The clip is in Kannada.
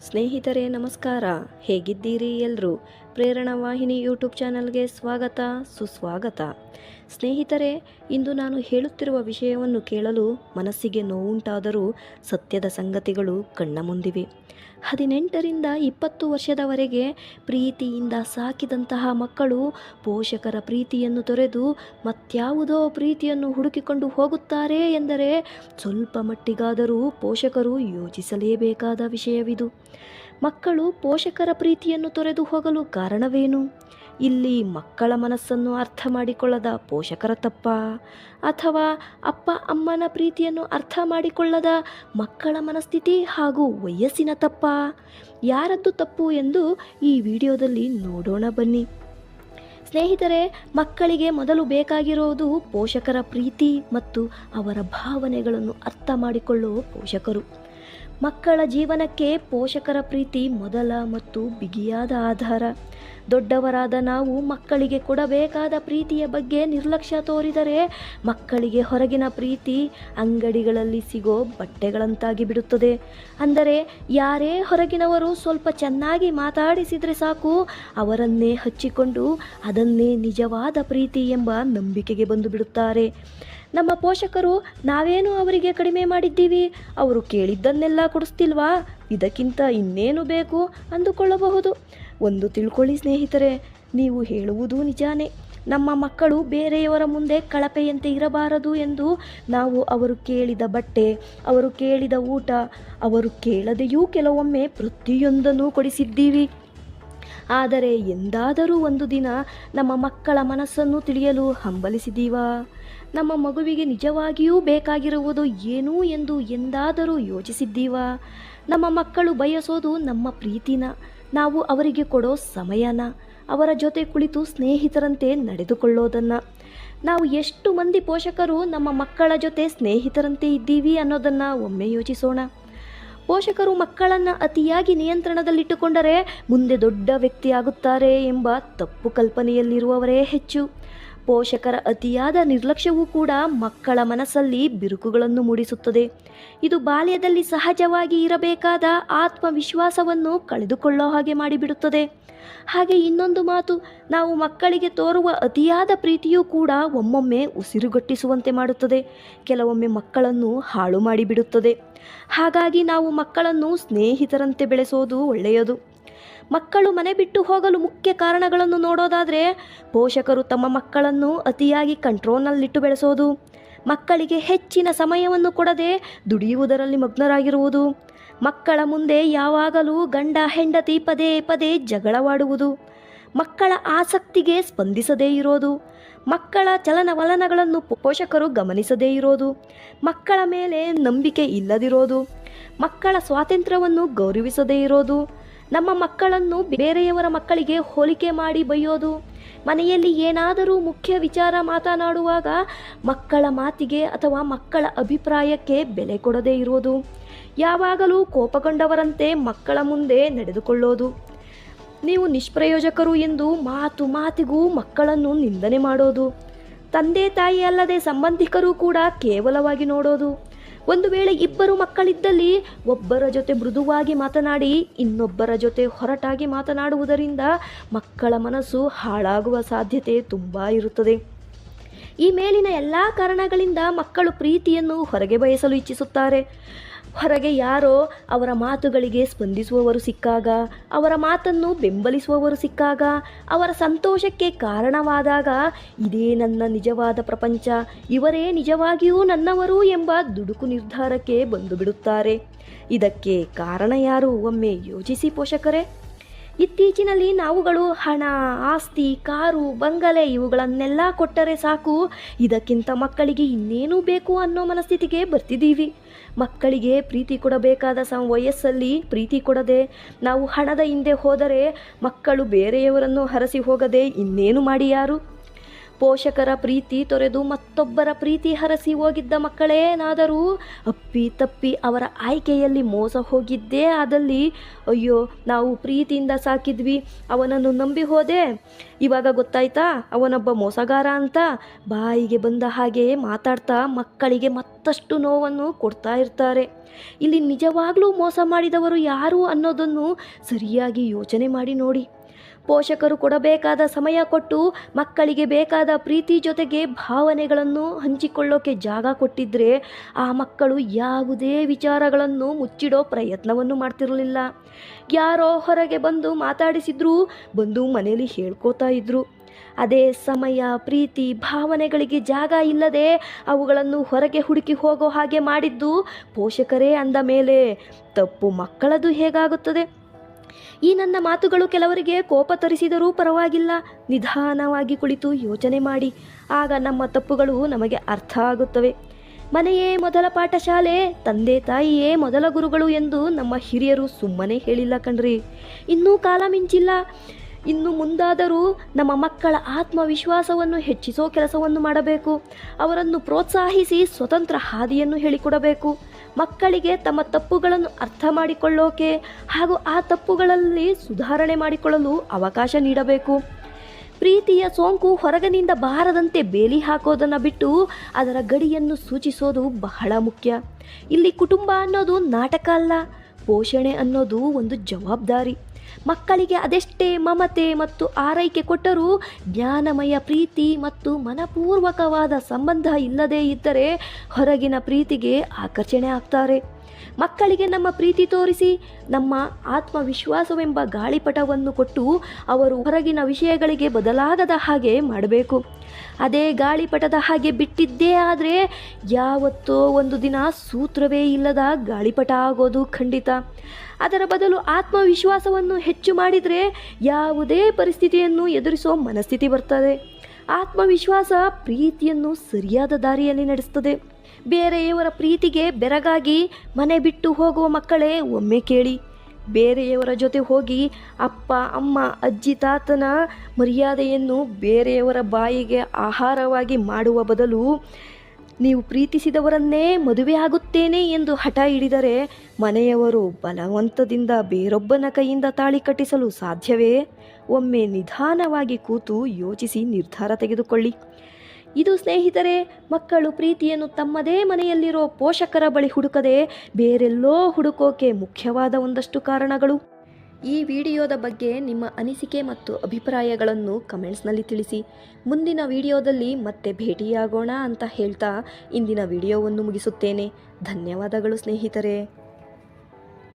ಸ್ನೇಹಿತರೆ ನಮಸ್ಕಾರ. ಹೇಗಿದ್ದೀರಿ ಎಲ್ಲರೂ? ಪ್ರೇರಣಾ ವಾಹಿನಿ ಯೂಟ್ಯೂಬ್ ಚಾನಲ್ಗೆ ಸ್ವಾಗತ ಸುಸ್ವಾಗತ. ಸ್ನೇಹಿತರೆ, ಇಂದು ನಾನು ಹೇಳುತ್ತಿರುವ ವಿಷಯವನ್ನು ಕೇಳಲು ಮನಸ್ಸಿಗೆ ನೋವುಂಟಾದರೂ ಸತ್ಯದ ಸಂಗತಿಗಳು ಕಣ್ಣ ಮುಂದಿವೆ. 18ರಿಂದ 20 ವರ್ಷದವರೆಗೆ ಪ್ರೀತಿಯಿಂದ ಸಾಕಿದಂತಹ ಮಕ್ಕಳು ಪೋಷಕರ ಪ್ರೀತಿಯನ್ನು ತೊರೆದು ಮತ್ಯಾವುದೋ ಪ್ರೀತಿಯನ್ನು ಹುಡುಕಿಕೊಂಡು ಹೋಗುತ್ತಾರೆ ಎಂದರೆ ಸ್ವಲ್ಪ ಮಟ್ಟಿಗಾದರೂ ಪೋಷಕರು ಯೋಚಿಸಲೇಬೇಕಾದ ವಿಷಯವಿದು. ಮಕ್ಕಳು ಪೋಷಕರ ಪ್ರೀತಿಯನ್ನು ತೊರೆದು ಹೋಗಲು ಕಾರಣವೇನು? ಇಲ್ಲಿ ಮಕ್ಕಳ ಮನಸ್ಸನ್ನು ಅರ್ಥ ಮಾಡಿಕೊಳ್ಳದ ಪೋಷಕರ ತಪ್ಪ, ಅಥವಾ ಅಪ್ಪ ಅಮ್ಮನ ಪ್ರೀತಿಯನ್ನು ಅರ್ಥ ಮಾಡಿಕೊಳ್ಳದ ಮಕ್ಕಳ ಮನಸ್ಥಿತಿ ಹಾಗೂ ವಯಸ್ಸಿನ ತಪ್ಪ? ಯಾರದ್ದು ತಪ್ಪು ಎಂದು ಈ ವಿಡಿಯೋದಲ್ಲಿ ನೋಡೋಣ ಬನ್ನಿ. ಸ್ನೇಹಿತರೆ, ಮಕ್ಕಳಿಗೆ ಮೊದಲು ಬೇಕಾಗಿರುವುದು ಪೋಷಕರ ಪ್ರೀತಿ ಮತ್ತು ಅವರ ಭಾವನೆಗಳನ್ನು ಅರ್ಥ ಮಾಡಿಕೊಳ್ಳುವ ಪೋಷಕರು. ಮಕ್ಕಳ ಜೀವನಕ್ಕೆ ಪೋಷಕರ ಪ್ರೀತಿ ಮೊದಲ ಮತ್ತು ಬಿಗಿಯಾದ ಆಧಾರ. ದೊಡ್ಡವರಾದ ನಾವು ಮಕ್ಕಳಿಗೆ ಕೊಡಬೇಕಾದ ಪ್ರೀತಿಯ ಬಗ್ಗೆ ನಿರ್ಲಕ್ಷ್ಯ ತೋರಿದರೆ ಮಕ್ಕಳಿಗೆ ಹೊರಗಿನ ಪ್ರೀತಿ ಅಂಗಡಿಗಳಲ್ಲಿ ಸಿಗೋ ಬಟ್ಟೆಗಳಂತಾಗಿ ಬಿಡುತ್ತದೆ. ಅಂದರೆ ಯಾರೇ ಹೊರಗಿನವರು ಸ್ವಲ್ಪ ಚೆನ್ನಾಗಿ ಮಾತಾಡಿಸಿದರೆ ಸಾಕು, ಅವರನ್ನೇ ಹಚ್ಚಿಕೊಂಡು ಅದನ್ನೇ ನಿಜವಾದ ಪ್ರೀತಿ ಎಂಬ ನಂಬಿಕೆಗೆ ಬಂದು ಬಿಡುತ್ತಾರೆ. ನಮ್ಮ ಪೋಷಕರು ನಾವೇನು ಅವರಿಗೆ ಕಡಿಮೆ ಮಾಡಿದ್ದೀವಿ, ಅವರು ಕೇಳಿದ್ದನ್ನೆಲ್ಲ ಕೊಡಿಸ್ತಿಲ್ವಾ, ಇದಕ್ಕಿಂತ ಇನ್ನೇನು ಬೇಕು ಅಂದುಕೊಳ್ಳಬಹುದು. ಒಂದು ತಿಳ್ಕೊಳ್ಳಿ ಸ್ನೇಹಿತರೆ, ನೀವು ಹೇಳುವುದು ನಿಜಾನೇ. ನಮ್ಮ ಮಕ್ಕಳು ಬೇರೆಯವರ ಮುಂದೆ ಕಳಪೆಯಂತೆ ಇರಬಾರದು ಎಂದು ನಾವು ಅವರು ಕೇಳಿದ ಬಟ್ಟೆ, ಅವರು ಕೇಳಿದ ಊಟ, ಅವರು ಕೇಳದೆಯೂ ಕೆಲವೊಮ್ಮೆ ಪ್ರತಿಯೊಂದನ್ನು ಕೊಡಿಸಿದ್ದೀವಿ. ಆದರೆ ಎಂದಾದರೂ ಒಂದು ದಿನ ನಮ್ಮ ಮಕ್ಕಳ ಮನಸ್ಸನ್ನು ತಿಳಿಯಲು ಹಂಬಲಿಸಿದ್ದೀವಾ? ನಮ್ಮ ಮಗುವಿಗೆ ನಿಜವಾಗಿಯೂ ಬೇಕಾಗಿರುವುದು ಏನು ಎಂದು ಎಂದಾದರೂ ಯೋಚಿಸಿದ್ದೀವಾ? ನಮ್ಮ ಮಕ್ಕಳು ಬಯಸೋದು ನಮ್ಮ ಪ್ರೀತಿನ, ನಾವು ಅವರಿಗೆ ಕೊಡೋ ಸಮಯನ, ಅವರ ಜೊತೆ ಕುಳಿತು ಸ್ನೇಹಿತರಂತೆ ನಡೆದುಕೊಳ್ಳೋದನ್ನು? ನಾವು ಎಷ್ಟು ಮಂದಿ ಪೋಷಕರು ನಮ್ಮ ಮಕ್ಕಳ ಜೊತೆ ಸ್ನೇಹಿತರಂತೆ ಇದ್ದೀವಿ ಅನ್ನೋದನ್ನು ಒಮ್ಮೆ ಯೋಚಿಸೋಣ. ಪೋಷಕರು ಮಕ್ಕಳನ್ನು ಅತಿಯಾಗಿ ನಿಯಂತ್ರಣದಲ್ಲಿಟ್ಟುಕೊಂಡರೆ ಮುಂದೆ ದೊಡ್ಡ ವ್ಯಕ್ತಿಯಾಗುತ್ತಾರೆ ಎಂಬ ತಪ್ಪು ಕಲ್ಪನೆಯಲ್ಲಿರುವವರೇ ಹೆಚ್ಚು. ಪೋಷಕರ ಅತಿಯಾದ ನಿರ್ಲಕ್ಷ್ಯವೂ ಕೂಡ ಮಕ್ಕಳ ಮನಸ್ಸಲ್ಲಿ ಬಿರುಕುಗಳನ್ನು ಮೂಡಿಸುತ್ತದೆ. ಇದು ಬಾಲ್ಯದಲ್ಲಿ ಸಹಜವಾಗಿ ಇರಬೇಕಾದ ಆತ್ಮವಿಶ್ವಾಸವನ್ನು ಕಳೆದುಕೊಳ್ಳೋ ಹಾಗೆ ಮಾಡಿಬಿಡುತ್ತದೆ. ಹಾಗೆ ಇನ್ನೊಂದು ಮಾತು, ನಾವು ಮಕ್ಕಳಿಗೆ ತೋರುವ ಅತಿಯಾದ ಪ್ರೀತಿಯೂ ಕೂಡ ಒಮ್ಮೊಮ್ಮೆ ಉಸಿರುಗಟ್ಟಿಸುವಂತೆ ಮಾಡುತ್ತದೆ, ಕೆಲವೊಮ್ಮೆ ಮಕ್ಕಳನ್ನು ಹಾಳು ಮಾಡಿಬಿಡುತ್ತದೆ. ಹಾಗಾಗಿ ನಾವು ಮಕ್ಕಳನ್ನು ಸ್ನೇಹಿತರಂತೆ ಬೆಳೆಸೋದು ಒಳ್ಳೆಯದು. ಮಕ್ಕಳು ಮನೆ ಬಿಟ್ಟು ಹೋಗಲು ಮುಖ್ಯ ಕಾರಣಗಳನ್ನು ನೋಡೋದಾದರೆ, ಪೋಷಕರು ತಮ್ಮ ಮಕ್ಕಳನ್ನು ಅತಿಯಾಗಿ ಕಂಟ್ರೋಲ್ನಲ್ಲಿಟ್ಟು ಬೆಳೆಸೋದು, ಮಕ್ಕಳಿಗೆ ಹೆಚ್ಚಿನ ಸಮಯವನ್ನು ಕೊಡದೆ ದುಡಿಯುವುದರಲ್ಲಿ ಮಗ್ನರಾಗಿರುವುದು, ಮಕ್ಕಳ ಮುಂದೆ ಯಾವಾಗಲೂ ಗಂಡ ಹೆಂಡತಿ ಪದೇ ಪದೇ ಜಗಳವಾಡುವುದು, ಮಕ್ಕಳ ಆಸಕ್ತಿಗೆ ಸ್ಪಂದಿಸದೇ ಇರೋದು, ಮಕ್ಕಳ ಚಲನವಲನಗಳನ್ನು ಪೋಷಕರು ಗಮನಿಸದೇ ಇರೋದು, ಮಕ್ಕಳ ಮೇಲೆ ನಂಬಿಕೆ ಇಲ್ಲದಿರೋದು, ಮಕ್ಕಳ ಸ್ವಾತಂತ್ರ್ಯವನ್ನು ಗೌರವಿಸದೇ ಇರೋದು, ನಮ್ಮ ಮಕ್ಕಳನ್ನು ಬೇರೆಯವರ ಮಕ್ಕಳಿಗೆ ಹೋಲಿಕೆ ಮಾಡಿ ಬೈಯೋದು, ಮನೆಯಲ್ಲಿ ಏನಾದರೂ ಮುಖ್ಯ ವಿಚಾರ ಮಾತನಾಡುವಾಗ ಮಕ್ಕಳ ಮಾತಿಗೆ ಅಥವಾ ಮಕ್ಕಳ ಅಭಿಪ್ರಾಯಕ್ಕೆ ಬೆಲೆ ಕೊಡದೇ ಇರೋದು, ಯಾವಾಗಲೂ ಕೋಪಗೊಂಡವರಂತೆ ಮಕ್ಕಳ ಮುಂದೆ ನಡೆದುಕೊಳ್ಳೋದು, ನೀವು ನಿಷ್ಪ್ರಯೋಜಕರು ಎಂದು ಮಾತು ಮಾತಿಗೂ ಮಕ್ಕಳನ್ನು ನಿಂದನೆ ಮಾಡೋದು, ತಂದೆ ತಾಯಿ ಅಲ್ಲದೆ ಸಂಬಂಧಿಕರು ಕೂಡ ಕೇವಲವಾಗಿ ನೋಡೋದು. ಒಂದು ವೇಳೆ ಇಬ್ಬರು ಮಕ್ಕಳಿದ್ದಲ್ಲಿ ಒಬ್ಬರ ಜೊತೆ ಮೃದುವಾಗಿ ಮಾತನಾಡಿ ಇನ್ನೊಬ್ಬರ ಜೊತೆ ಹೊರಟಾಗಿ ಮಾತನಾಡುವುದರಿಂದ ಮಕ್ಕಳ ಮನಸ್ಸು ಹಾಳಾಗುವ ಸಾಧ್ಯತೆ ತುಂಬ ಇರುತ್ತದೆ. ಈ ಮೇಲಿನ ಎಲ್ಲ ಕಾರಣಗಳಿಂದ ಮಕ್ಕಳು ಪ್ರೀತಿಯನ್ನು ಹೊರಗೆ ಬಯಸಲು ಇಚ್ಛಿಸುತ್ತಾರೆ. ಹೊರಗೆ ಯಾರೋ ಅವರ ಮಾತುಗಳಿಗೆ ಸ್ಪಂದಿಸುವವರು ಸಿಕ್ಕಾಗ, ಅವರ ಮಾತನ್ನು ಬೆಂಬಲಿಸುವವರು ಸಿಕ್ಕಾಗ, ಅವರ ಸಂತೋಷಕ್ಕೆ ಕಾರಣವಾದಾಗ ಇದೇ ನನ್ನ ನಿಜವಾದ ಪ್ರಪಂಚ, ಇವರೇ ನಿಜವಾಗಿಯೂ ನನ್ನವರು ಎಂಬ ದುಡುಕು ನಿರ್ಧಾರಕ್ಕೆ ಬಂದು ಬಿಡುತ್ತಾರೆ. ಇದಕ್ಕೆ ಕಾರಣ ಯಾರು ಒಮ್ಮೆ ಯೋಚಿಸಿ ಪೋಷಕರೇ. ಇತ್ತೀಚಿನಲ್ಲಿ ನಾವುಗಳು ಹಣ, ಆಸ್ತಿ, ಕಾರು, ಬಂಗಲೆ ಇವುಗಳನ್ನೆಲ್ಲ ಕೊಟ್ಟರೆ ಸಾಕು, ಇದಕ್ಕಿಂತ ಮಕ್ಕಳಿಗೆ ಇನ್ನೇನು ಬೇಕು ಅನ್ನೋ ಮನಸ್ಥಿತಿಗೆ ಬರ್ತಿದ್ದೀವಿ. ಮಕ್ಕಳಿಗೆ ಪ್ರೀತಿ ಕೊಡಬೇಕಾದ ವಯಸ್ಸಲ್ಲಿ ಪ್ರೀತಿ ಕೊಡದೆ ನಾವು ಹಣದ ಹಿಂದೆ ಹೋದರೆ ಮಕ್ಕಳು ಬೇರೆಯವರನ್ನು ಹರಸಿ ಹೋಗದೆ ಇನ್ನೇನು ಮಾಡಿ ಯಾರು? ಪೋಷಕರ ಪ್ರೀತಿ ತೊರೆದು ಮತ್ತೊಬ್ಬರ ಪ್ರೀತಿ ಹರಸಿ ಹೋಗಿದ್ದ ಮಕ್ಕಳೇನಾದರೂ ಅಪ್ಪಿ ತಪ್ಪಿ ಅವರ ಆಯ್ಕೆಯಲ್ಲಿ ಮೋಸ ಹೋಗಿದ್ದೇ ಆದಲ್ಲಿ, ಅಯ್ಯೋ ನಾವು ಪ್ರೀತಿಯಿಂದ ಸಾಕಿದ್ವಿ, ಅವನನ್ನು ನಂಬಿ ಹೋದೆ, ಇವಾಗ ಗೊತ್ತಾಯ್ತಾ ಅವನೊಬ್ಬ ಮೋಸಗಾರ ಅಂತ ಬಾಯಿಗೆ ಬಂದ ಹಾಗೆ ಮಾತಾಡ್ತಾ ಮಕ್ಕಳಿಗೆ ಮತ್ತಷ್ಟು ನೋವನ್ನು ಕೊಡ್ತಾ ಇರ್ತಾರೆ. ಇಲ್ಲಿ ನಿಜವಾಗ್ಲೂ ಮೋಸ ಮಾಡಿದವರು ಯಾರು ಅನ್ನೋದನ್ನು ಸರಿಯಾಗಿ ಯೋಚನೆ ಮಾಡಿ ನೋಡಿ. ಪೋಷಕರು ಕೊಡಬೇಕಾದ ಸಮಯ ಕೊಟ್ಟು ಮಕ್ಕಳಿಗೆ ಬೇಕಾದ ಪ್ರೀತಿ ಜೊತೆಗೆ ಭಾವನೆಗಳನ್ನು ಹಂಚಿಕೊಳ್ಳೋಕೆ ಜಾಗ ಕೊಟ್ಟಿದ್ರೆ ಆ ಮಕ್ಕಳು ಯಾವುದೇ ವಿಚಾರಗಳನ್ನು ಮುಚ್ಚಿಡೋ ಪ್ರಯತ್ನವನ್ನು ಮಾಡ್ತಿರಲಿಲ್ಲ. ಯಾರೋ ಹೊರಗೆ ಬಂದು ಮಾತಾಡಿಸಿದ್ರು ಬಂದು ಮನೆಯಲ್ಲಿ ಹೇಳ್ಕೋತಾ ಇದ್ರು. ಅದೇ ಸಮಯ ಪ್ರೀತಿ ಭಾವನೆಗಳಿಗೆ ಜಾಗ ಇಲ್ಲದೆ ಅವುಗಳನ್ನು ಹೊರಗೆ ಹುಡುಕಿ ಹೋಗೋ ಹಾಗೆ ಮಾಡಿದ್ದು ಪೋಷಕರೇ ಅಂದ ಮೇಲೆ ತಪ್ಪು ಮಕ್ಕಳದು ಹೇಗಾಗುತ್ತದೆ? ಈ ನನ್ನ ಮಾತುಗಳು ಕೆಲವರಿಗೆ ಕೋಪ ತರಿಸಿದರೂ ಪರವಾಗಿಲ್ಲ. ನಿಧಾನವಾಗಿ ಕುಳಿತು ಯೋಚನೆ ಮಾಡಿ, ಆಗ ನಮ್ಮ ತಪ್ಪುಗಳು ನಮಗೆ ಅರ್ಥ ಆಗುತ್ತವೆ. ಮನೆಯೇ ಮೊದಲ ಪಾಠಶಾಲೆ, ತಂದೆ ತಾಯಿಯೇ ಮೊದಲ ಗುರುಗಳು ಎಂದು ನಮ್ಮ ಹಿರಿಯರು ಸುಮ್ಮನೆ ಹೇಳಿಲ್ಲ ಕಣ್ರಿ. ಇನ್ನೂ ಕಾಲ ಮಿಂಚಿಲ್ಲ. ಇನ್ನು ಮುಂದಾದರೂ ನಮ್ಮ ಮಕ್ಕಳ ಆತ್ಮವಿಶ್ವಾಸವನ್ನು ಹೆಚ್ಚಿಸೋ ಕೆಲಸವನ್ನು ಮಾಡಬೇಕು. ಅವರನ್ನು ಪ್ರೋತ್ಸಾಹಿಸಿ ಸ್ವತಂತ್ರ ಹಾದಿಯನ್ನು ಹೇಳಿಕೊಡಬೇಕು. ಮಕ್ಕಳಿಗೆ ತಮ್ಮ ತಪ್ಪುಗಳನ್ನು ಅರ್ಥ ಮಾಡಿಕೊಳ್ಳೋಕೆ ಹಾಗೂ ಆ ತಪ್ಪುಗಳಲ್ಲಿ ಸುಧಾರಣೆ ಮಾಡಿಕೊಳ್ಳಲು ಅವಕಾಶ ನೀಡಬೇಕು. ಪ್ರೀತಿಯ ಸೋಂಕು ಹೊರಗಿನಿಂದ ಬಾರದಂತೆ ಬೇಲಿ ಹಾಕೋದನ್ನು ಬಿಟ್ಟು ಅದರ ಗಡಿಯನ್ನು ಸೂಚಿಸೋದು ಬಹಳ ಮುಖ್ಯ. ಇಲ್ಲಿ ಕುಟುಂಬ ಅನ್ನೋದು ನಾಟಕ ಅಲ್ಲ, ಪೋಷಣೆ ಅನ್ನೋದು ಒಂದು ಜವಾಬ್ದಾರಿ. ಮಕ್ಕಳಿಗೆ ಅದೆಷ್ಟೇ ಮಮತೆ ಮತ್ತು ಆರೈಕೆ ಕೊಟ್ಟರೂ ಜ್ಞಾನಮಯ ಪ್ರೀತಿ ಮತ್ತು ಮನಪೂರ್ವಕವಾದ ಸಂಬಂಧ ಇಲ್ಲದೇ ಇದ್ದರೆ ಹೊರಗಿನ ಪ್ರೀತಿಗೆ ಆಕರ್ಷಣೆ ಆಗ್ತಾರೆ. ಮಕ್ಕಳಿಗೆ ನಮ್ಮ ಪ್ರೀತಿ ತೋರಿಸಿ ನಮ್ಮ ಆತ್ಮವಿಶ್ವಾಸವೆಂಬ ಗಾಳಿಪಟವನ್ನು ಕೊಟ್ಟು ಅವರು ಹೊರಗಿನ ವಿಷಯಗಳಿಗೆ ಬದಲಾಗದ ಹಾಗೆ ಮಾಡಬೇಕು. ಅದೇ ಗಾಳಿಪಟದ ಹಾಗೆ ಬಿಟ್ಟಿದ್ದೇ ಆದರೆ ಯಾವತ್ತೋ ಒಂದು ದಿನ ಸೂತ್ರವೇ ಇಲ್ಲದ ಗಾಳಿಪಟ ಆಗೋದು ಖಂಡಿತ. ಅದರ ಬದಲು ಆತ್ಮವಿಶ್ವಾಸವನ್ನು ಹೆಚ್ಚು ಮಾಡಿದರೆ ಯಾವುದೇ ಪರಿಸ್ಥಿತಿಯನ್ನು ಎದುರಿಸೋ ಮನಸ್ಥಿತಿ ಬರ್ತದೆ. ಆತ್ಮವಿಶ್ವಾಸ ಪ್ರೀತಿಯನ್ನು ಸರಿಯಾದ ದಾರಿಯಲ್ಲಿ ನಡೆಸ್ತದೆ. ಬೇರೆಯವರ ಪ್ರೀತಿಗೆ ಬೆರಗಾಗಿ ಮನೆ ಬಿಟ್ಟು ಹೋಗುವ ಮಕ್ಕಳೇ ಒಮ್ಮೆ ಕೇಳಿ. ಬೇರೆಯವರ ಜೊತೆ ಹೋಗಿ ಅಪ್ಪ ಅಮ್ಮ ಅಜ್ಜಿ ತಾತನ ಮರ್ಯಾದೆಯನ್ನು ಬೇರೆಯವರ ಬಾಯಿಗೆ ಆಹಾರವಾಗಿ ಮಾಡುವ ಬದಲು ನೀವು ಪ್ರೀತಿಸಿದವರನ್ನೇ ಮದುವೆ ಆಗುತ್ತೇನೆ ಎಂದು ಹಠ ಹಿಡಿದರೆ ಮನೆಯವರು ಬಲವಂತದಿಂದ ಬೇರೊಬ್ಬನ ಕೈಯಿಂದ ತಾಳಿ ಕಟ್ಟಿಸಲು ಸಾಧ್ಯವೇ? ಒಮ್ಮೆ ನಿಧಾನವಾಗಿ ಕೂತು ಯೋಚಿಸಿ ನಿರ್ಧಾರ ತೆಗೆದುಕೊಳ್ಳಿ. ಇದು ಸ್ನೇಹಿತರೆ, ಮಕ್ಕಳು ಪ್ರೀತಿಯನ್ನು ತಮ್ಮದೇ ಮನೆಯಲ್ಲಿರೋ ಪೋಷಕರ ಬಳಿ ಹುಡುಕದೆ ಬೇರೆಲ್ಲೋ ಹುಡುಕೋಕೆ ಮುಖ್ಯವಾದ ಒಂದಷ್ಟು ಕಾರಣಗಳು. ಈ ವಿಡಿಯೋದ ಬಗ್ಗೆ ನಿಮ್ಮ ಅನಿಸಿಕೆ ಮತ್ತು ಅಭಿಪ್ರಾಯಗಳನ್ನು ಕಮೆಂಟ್ಸ್ನಲ್ಲಿ ತಿಳಿಸಿ. ಮುಂದಿನ ವಿಡಿಯೋದಲ್ಲಿ ಮತ್ತೆ ಭೇಟಿಯಾಗೋಣ ಅಂತ ಹೇಳ್ತಾ ಇಂದಿನ ವಿಡಿಯೋವನ್ನು ಮುಗಿಸುತ್ತೇನೆ. ಧನ್ಯವಾದಗಳು ಸ್ನೇಹಿತರೆ.